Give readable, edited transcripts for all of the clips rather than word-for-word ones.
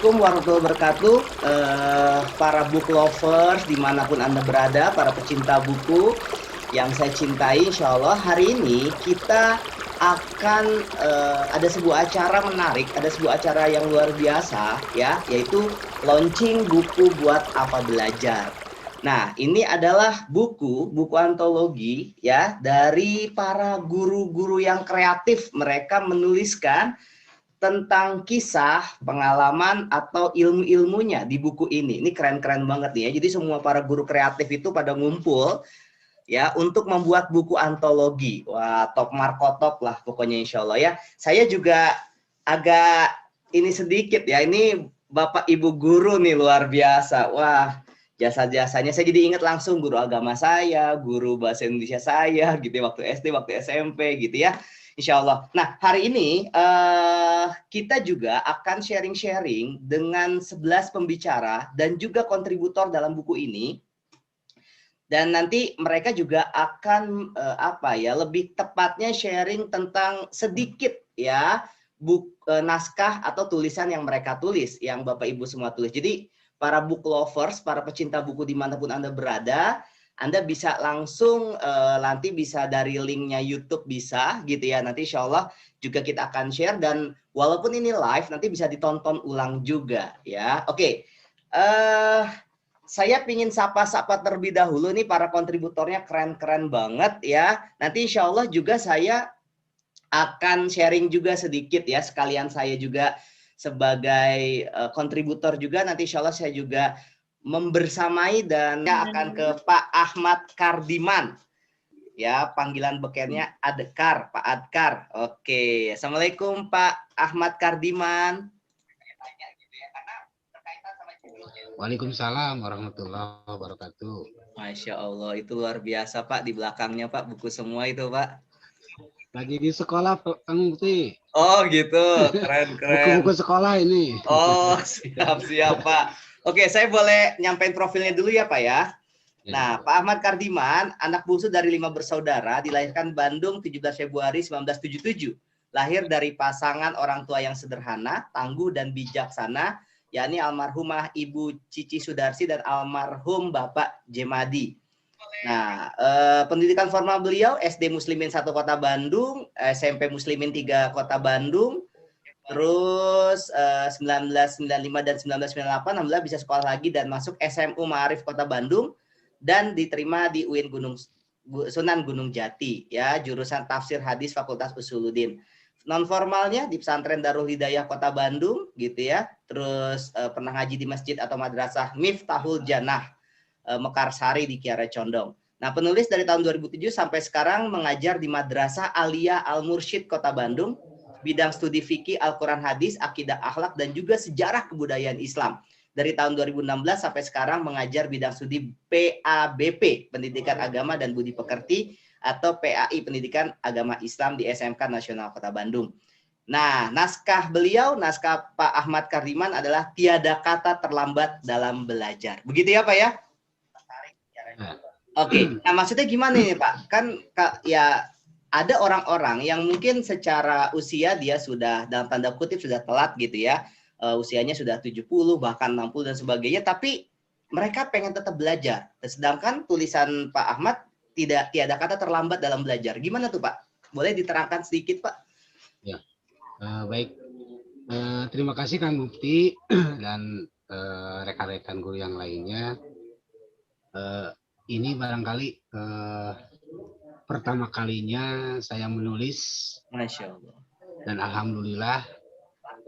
Assalamualaikum warahmatullahi wabarakatuh, para book lovers dimanapun Anda berada, para pecinta buku yang saya cintai. Insya Allah hari ini kita akan ada sebuah acara menarik, ada sebuah acara yang luar biasa ya, yaitu launching buku buat apa belajar. Nah, ini adalah buku antologi ya dari para guru-guru yang kreatif. Mereka menuliskan tentang kisah, pengalaman, atau ilmu-ilmunya di buku ini. Ini keren-keren banget nih ya. Jadi semua para guru kreatif itu pada ngumpul ya untuk membuat buku antologi. Wah, top marko top lah pokoknya insya Allah ya. Saya juga agak ini sedikit ya. Ini Bapak Ibu guru nih luar biasa. Wah, jasa-jasanya saya jadi ingat langsung guru agama saya, guru bahasa Indonesia saya gitu ya, waktu SD, waktu SMP gitu ya. Insya Allah. Nah, hari ini kita juga akan sharing-sharing dengan 11 pembicara dan juga kontributor dalam buku ini. Dan nanti mereka juga akan lebih tepatnya sharing tentang sedikit ya naskah atau tulisan yang mereka tulis, yang Bapak Ibu semua tulis. Jadi para book lovers, para pecinta buku dimanapun Anda berada, Anda bisa langsung nanti bisa dari linknya YouTube bisa gitu ya. Nanti insya Allah juga kita akan share, dan walaupun ini live nanti bisa ditonton ulang juga ya. Oke, saya pingin sapa-sapa terlebih dahulu nih para kontributornya, keren-keren banget ya. Nanti insya Allah juga saya akan sharing juga sedikit ya, sekalian saya juga sebagai kontributor juga. Nanti insya Allah saya juga membersamai dan saya akan ke Pak Ahmad Kardiman ya, panggilan bekernya Adkar, Pak Adkar. Oke, Assalamualaikum Pak Ahmad Kardiman. Waalaikumsalam warahmatullahi wabarakatuh. Masya Allah, itu luar biasa Pak, di belakangnya Pak buku semua itu Pak. Lagi di sekolah Kang Mukti. Oh gitu, keren-keren. Buku-buku sekolah ini. Oh siap Pak. Oke, saya boleh nyampein profilnya dulu ya Pak ya. Nah, Pak Ahmad Kardiman, anak bungsu dari 5 bersaudara, dilahirkan Bandung 17 Februari 1977. Lahir dari pasangan orang tua yang sederhana, tangguh dan bijaksana, yakni almarhumah Ibu Cici Sudarsi dan almarhum Bapak Jemadi. Nah, pendidikan formal beliau SD Muslimin 1 Kota Bandung, SMP Muslimin 3 Kota Bandung, terus 1995 dan 1998 alhamdulillah bisa sekolah lagi dan masuk SMU Ma'arif Kota Bandung dan diterima di UIN Sunan Gunung Jati ya, jurusan tafsir hadis Fakultas Usuluddin. Non formalnya di pesantren Darul Hidayah Kota Bandung gitu ya. Terus pernah ngaji di masjid atau madrasah Miftahul Jannah Mekarsari di Kiara Condong. Nah, penulis dari tahun 2007 sampai sekarang mengajar di Madrasah Aliyah Al-Mursyid Kota Bandung, bidang studi fikih, Al-Quran Hadis, akidah akhlak, dan juga sejarah kebudayaan Islam. Dari tahun 2016 sampai sekarang mengajar bidang studi PABP, Pendidikan Agama dan Budi Pekerti, atau PAI, Pendidikan Agama Islam di SMK Nasional Kota Bandung. Nah, naskah beliau, naskah Pak Ahmad Kardiman adalah Tiada Kata Terlambat Dalam Belajar. Begitu ya Pak ya? Oke, nah maksudnya gimana nih Pak? Kan ya ada orang-orang yang mungkin secara usia dia sudah dalam tanda kutip sudah telat gitu ya. Usianya sudah 70 bahkan 60 dan sebagainya, tapi mereka pengen tetap belajar. Sedangkan tulisan Pak Ahmad tiada kata terlambat dalam belajar. Gimana tuh Pak? Boleh diterangkan sedikit Pak? Ya, baik. Terima kasih Kang Mukti dan rekan-rekan guru yang lainnya. Ini barangkali pertama kalinya saya menulis. Masya Allah. Dan alhamdulillah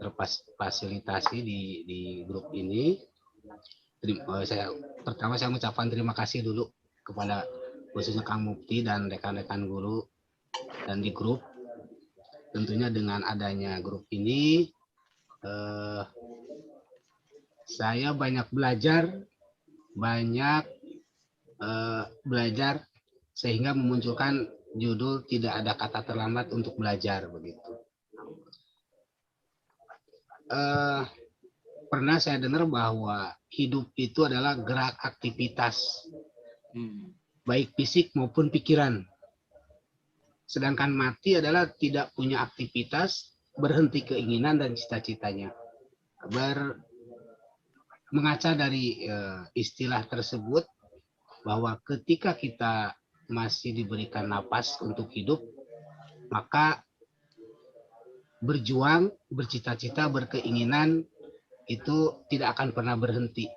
terfasilitasi di grup ini. Pertama saya mengucapkan terima kasih dulu kepada khususnya Kang Mukti dan rekan-rekan guru dan di grup. Tentunya dengan adanya grup ini saya banyak belajar sehingga memunculkan judul Tidak Ada Kata Terlambat untuk Belajar begitu. Pernah saya dengar bahwa hidup itu adalah gerak aktivitas, baik fisik maupun pikiran. Sedangkan mati adalah tidak punya aktivitas, berhenti keinginan dan cita-citanya. mengaca dari istilah tersebut bahwa ketika kita masih diberikan napas untuk hidup, maka berjuang, bercita-cita, berkeinginan itu tidak akan pernah berhenti.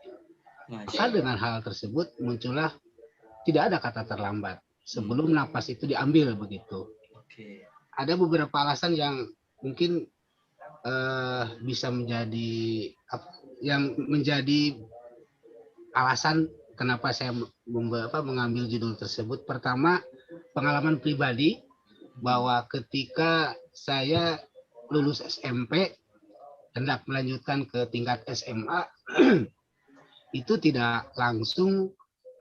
Maka dengan hal tersebut muncullah tidak ada kata terlambat sebelum napas itu diambil begitu. Ada beberapa alasan yang mungkin bisa menjadi alasan kenapa saya mengambil judul tersebut. Pertama, pengalaman pribadi bahwa ketika saya lulus SMP hendak melanjutkan ke tingkat SMA itu tidak langsung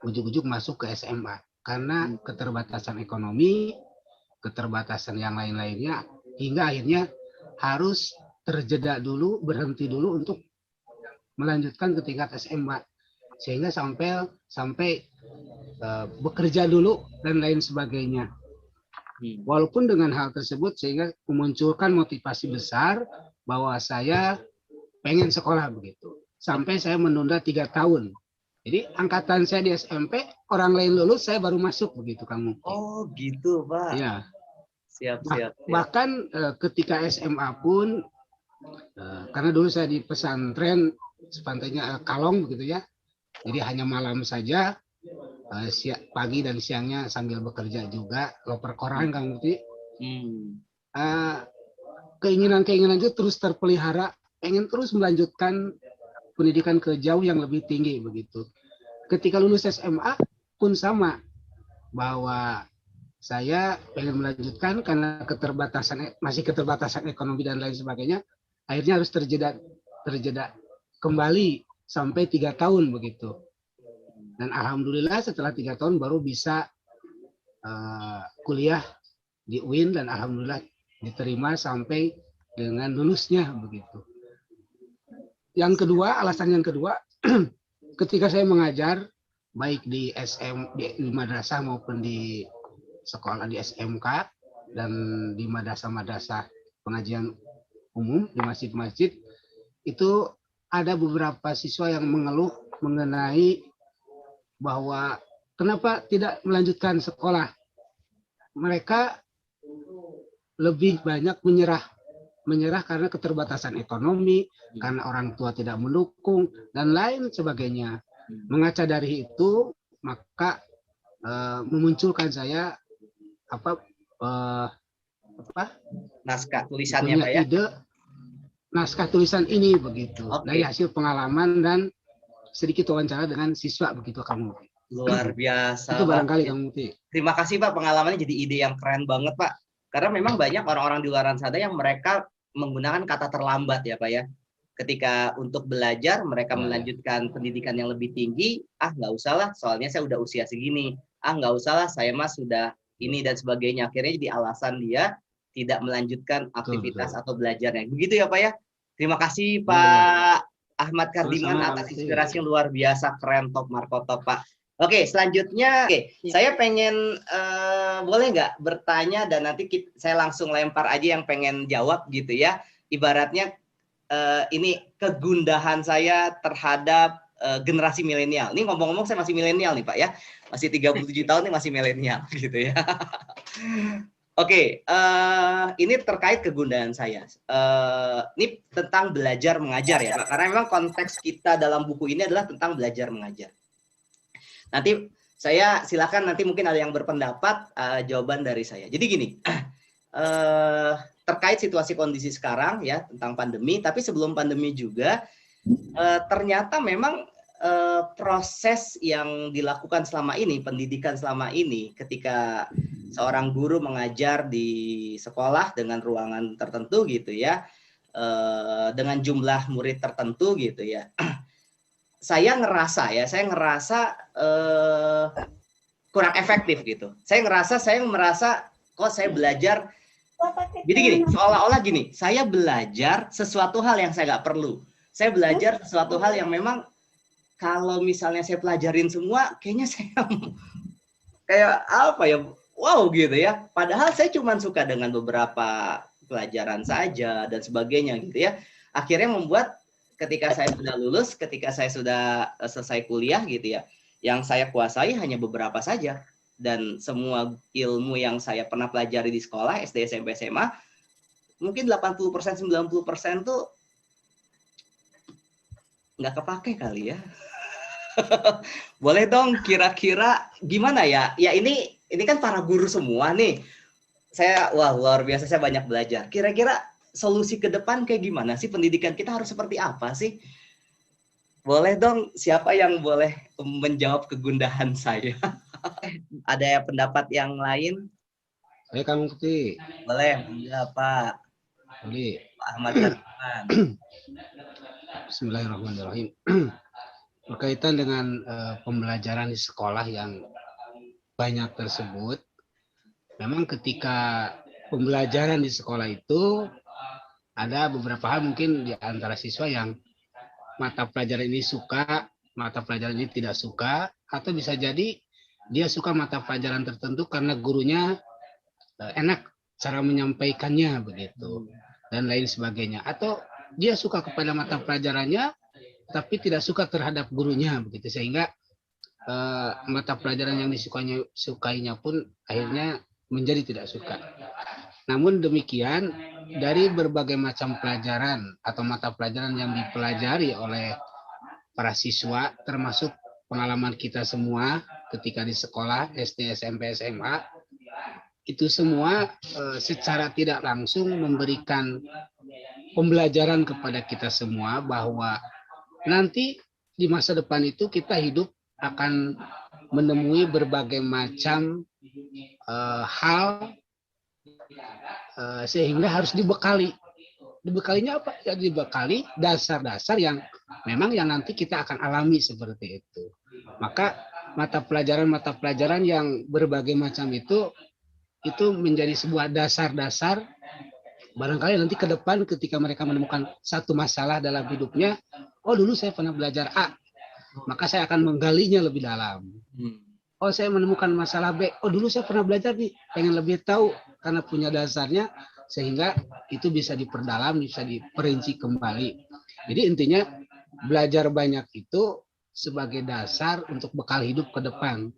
ujuk-ujuk masuk ke SMA karena keterbatasan ekonomi, keterbatasan yang lain-lainnya, hingga akhirnya harus terjeda dulu, berhenti dulu untuk melanjutkan ke tingkat SMA, sehingga sampai bekerja dulu dan lain sebagainya. Walaupun dengan hal tersebut sehingga memunculkan motivasi besar bahwa saya pengen sekolah begitu, sampai saya menunda 3 tahun. Jadi angkatan saya di SMP, orang lain lulus, saya baru masuk begitu, Kang Mukti. Oh gitu, Pak. Ya. Siap. Bahkan ketika SMA pun, karena dulu saya di pesantren sepantainya Kalong begitu ya, jadi hanya malam saja, pagi dan siangnya sambil bekerja juga, loper koran, Kang Mukti. Keinginan-keinginan itu terus terpelihara, pengen terus melanjutkan pendidikan ke jauh yang lebih tinggi begitu. Ketika lulus SMA pun sama, bahwa saya pengen melanjutkan karena masih keterbatasan ekonomi dan lain sebagainya, akhirnya harus terjeda kembali sampai 3 tahun begitu. Dan alhamdulillah setelah 3 tahun baru bisa kuliah di UIN dan alhamdulillah diterima sampai dengan lulusnya begitu. Yang kedua, alasan yang kedua, ketika saya mengajar baik di di madrasah maupun di sekolah di SMK dan di madrasah-madrasah pengajian umum di masjid-masjid, itu ada beberapa siswa yang mengeluh mengenai bahwa kenapa tidak melanjutkan sekolah. Mereka lebih banyak menyerah karena keterbatasan ekonomi, karena orang tua tidak mendukung dan lain sebagainya. Mengaca dari itu, maka memunculkan saya naskah tulisannya, Pak ya. Ide naskah tulisan ini begitu. Dari hasil pengalaman dan sedikit wawancara dengan siswa begitu, kamu. Luar biasa. Itu barangkali kamu. Terima kasih, Pak, pengalamannya jadi ide yang keren banget, Pak. Karena memang banyak orang-orang di luar sana yang mereka menggunakan kata terlambat ya, Pak ya. Ketika untuk belajar, mereka melanjutkan pendidikan yang lebih tinggi, nggak usah lah, soalnya saya udah usia segini. Nggak usah lah, saya mah sudah ini dan sebagainya. Akhirnya jadi alasan dia tidak melanjutkan aktivitas atau belajarnya. Begitu ya, Pak ya. Terima kasih, Pak Ahmad Kardiman atas inspirasi yang luar biasa, keren, top, Marco top, Pak. Oke, selanjutnya, saya pengen boleh nggak bertanya dan nanti saya langsung lempar aja yang pengen jawab gitu ya. Ibaratnya ini kegundahan saya terhadap generasi milenial. Ini ngomong-ngomong saya masih milenial nih, Pak ya. Masih 37 tahun nih masih milenial gitu ya. Oke, ini terkait kegundahan saya. Ini tentang belajar mengajar ya, Pak. Karena memang konteks kita dalam buku ini adalah tentang belajar mengajar. Nanti saya silakan nanti mungkin ada yang berpendapat jawaban dari saya. Jadi gini, terkait situasi kondisi sekarang ya tentang pandemi, tapi sebelum pandemi juga ternyata memang proses yang dilakukan selama ini, pendidikan selama ini, ketika seorang guru mengajar di sekolah dengan ruangan tertentu gitu ya, dengan jumlah murid tertentu gitu ya. Saya ngerasa kurang efektif gitu. Saya merasa kok saya belajar. Jadi gini, seolah-olah gini, saya belajar sesuatu hal yang saya nggak perlu. Saya belajar sesuatu hal yang memang kalau misalnya saya pelajarin semua, kayaknya saya kayak apa ya, wow gitu ya. Padahal saya cuma suka dengan beberapa pelajaran saja dan sebagainya gitu ya. Akhirnya membuat ketika saya sudah lulus, ketika saya sudah selesai kuliah gitu ya, yang saya kuasai hanya beberapa saja. Dan semua ilmu yang saya pernah pelajari di sekolah, SD, SMP, SMA, mungkin 80%, 90% tuh nggak kepake kali ya. Boleh dong kira-kira gimana ya? Ya ini kan para guru semua nih. Wah luar biasa, saya banyak belajar. Kira-kira solusi ke depan kayak gimana sih, pendidikan kita harus seperti apa sih? Boleh dong, siapa yang boleh menjawab kegundahan saya? Ada pendapat yang lain? Saya Kang Mukti. Boleh, ya Pak. Boleh. Pak Ahmad Karman. Bismillahirrahmanirrahim. Berkaitan dengan pembelajaran di sekolah yang banyak tersebut, memang ketika pembelajaran di sekolah itu ada beberapa hal mungkin di antara siswa yang mata pelajaran ini suka, mata pelajaran ini tidak suka, atau bisa jadi dia suka mata pelajaran tertentu karena gurunya enak cara menyampaikannya begitu dan lain sebagainya, atau dia suka kepada mata pelajarannya tapi tidak suka terhadap gurunya begitu, sehingga mata pelajaran yang disukainya pun akhirnya menjadi tidak suka. Namun demikian, dari berbagai macam pelajaran atau mata pelajaran yang dipelajari oleh para siswa, termasuk pengalaman kita semua ketika di sekolah SD, SMP, SMA, itu semua secara tidak langsung memberikan pembelajaran kepada kita semua bahwa nanti di masa depan itu kita hidup akan menemui berbagai macam hal, sehingga harus dibekali. Dibekalinya apa? Ya dibekali dasar-dasar yang memang yang nanti kita akan alami seperti itu. Maka mata pelajaran yang berbagai macam itu menjadi sebuah dasar-dasar. Barangkali nanti ke depan ketika mereka menemukan satu masalah dalam hidupnya, oh dulu saya pernah belajar A, maka saya akan menggalinya lebih dalam. Oh saya menemukan masalah B, oh dulu saya pernah belajar nih, pengen lebih tahu karena punya dasarnya, sehingga itu bisa diperdalam, bisa diperinci kembali. Jadi intinya belajar banyak itu sebagai dasar untuk bekal hidup ke depan.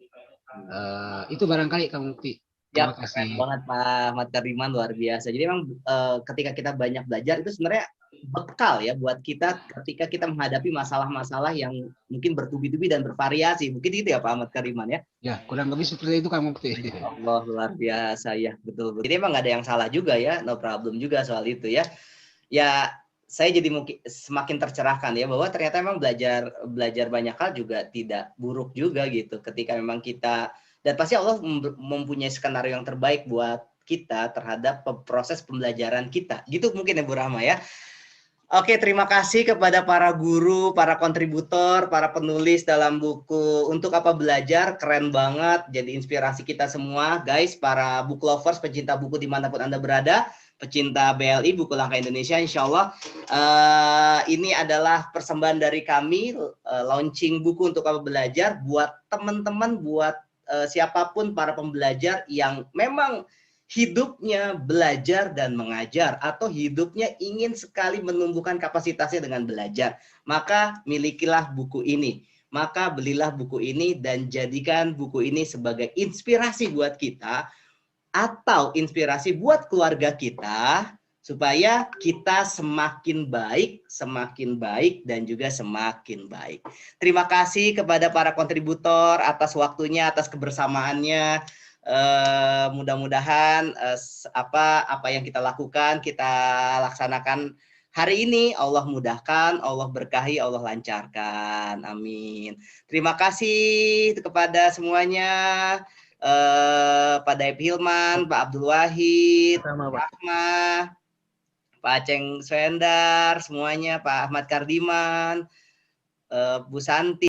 Itu barangkali Kang Mukti. Ya, keren banget Pak Ahmad Karman, luar biasa. Jadi memang ketika kita banyak belajar itu sebenarnya bekal ya buat kita ketika kita menghadapi masalah-masalah yang mungkin bertubi-tubi dan bervariasi. Mungkin itu ya Pak Ahmad Karman ya? Ya, kurang lebih seperti itu Kang Mukti. Allah, luar biasa ya, betul. Jadi emang nggak ada yang salah juga ya, no problem juga soal itu ya. Ya, saya jadi mungkin semakin tercerahkan ya bahwa ternyata memang belajar banyak hal juga tidak buruk juga gitu. Ketika memang kita, dan pasti Allah mempunyai skenario yang terbaik buat kita terhadap proses pembelajaran kita. Gitu mungkin ya Bu Rahma ya. Oke, terima kasih kepada para guru, para kontributor, para penulis dalam buku Untuk Apa Belajar. Keren banget, jadi inspirasi kita semua. Guys, para book lovers, pecinta buku dimanapun Anda berada, pecinta BLI, Buku Langka Indonesia, insya Allah ini adalah persembahan dari kami, launching buku Untuk Apa Belajar, buat teman-teman, buat siapapun para pembelajar yang memang hidupnya belajar dan mengajar, atau hidupnya ingin sekali menumbuhkan kapasitasnya dengan belajar, maka milikilah buku ini. Maka belilah buku ini dan jadikan buku ini sebagai inspirasi buat kita atau inspirasi buat keluarga kita supaya kita semakin baik dan juga semakin baik. Terima kasih kepada para kontributor atas waktunya, atas kebersamaannya. Mudah-mudahan apa yang kita lakukan kita laksanakan hari ini Allah mudahkan, Allah berkahi, Allah lancarkan, amin. Terima kasih kepada semuanya, Pak Daib Hilman, Pak Abdul Wahid, Pak Rahma, Pak Aceng Swendar, semuanya, Pak Ahmad Kardiman, Bu Santi.